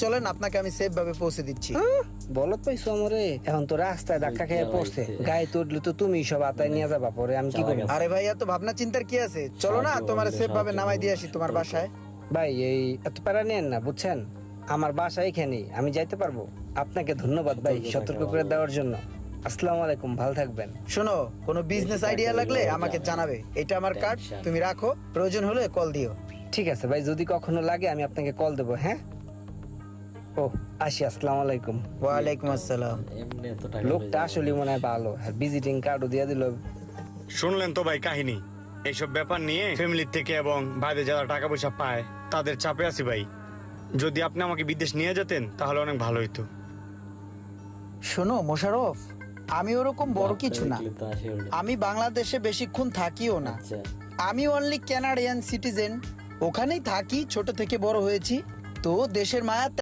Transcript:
চলেন আপনাকে আমি সেফ ভাবে পৌঁছে দিচ্ছি। বলত পাইছো আমরে, এখন তো রাস্তায় ধাক্কা খেয়ে পড়ছে, গায়ে তো উঠলে তো তুমি সব আতায় নিয়ে যাবা, পরে আমি কি করবো? আরে ভাই এত ভাবনা চিন্তার কি আছে, চলো না তোমার সেফ ভাবে নামাই দিয়ে আসি তোমার বাসায়। ভাই এই এত প্যারা নেন না, বুঝছেন? আমার বাসা এখানেই, আমি যাইতে পারবো। আপনাকে ধন্যবাদ ভাই সতর্ক করে দেওয়ার জন্য। আসসালামু আলাইকুম, ভালো থাকবেন। শোনো, কোনো বিজনেস আইডিয়া লাগলে আমাকে জানাবে, এটা আমার কার্ড, তুমি রাখো, প্রয়োজন হলে কল দিও। ঠিক আছে ভাই, যদি কখনো লাগে আমি আপনাকে কল দেবো। হ্যাঁ, ও আসি, আসসালামু আলাইকুম। ওয়ালাইকুম আসসালাম। লোকটা আসলে মনে হয় ভালো, ভিজিটিং কার্ডও দিয়ে দিল। শুনলেন তো ভাই কাহিনী, এইসব ব্যাপার নিয়ে ফ্যামিলির থেকে এবং বাইরে যারা টাকা পয়সা পায় তাদের চাপে আছি ভাই। যদি আপনি আমাকে বিদেশ নিয়ে যেতেন তাহলে অনেক ভালো হইতো। শোনো মোশাররফ, আমি ওরকম বড় কিছু না, আমি বাংলাদেশে বেশিক্ষণ থাকিও না, আমি অনলি কানাডিয়ান সিটিজেন, ওখানেই থাকি, ছোট থেকে বড় হয়েছি, তো দেশের মায়া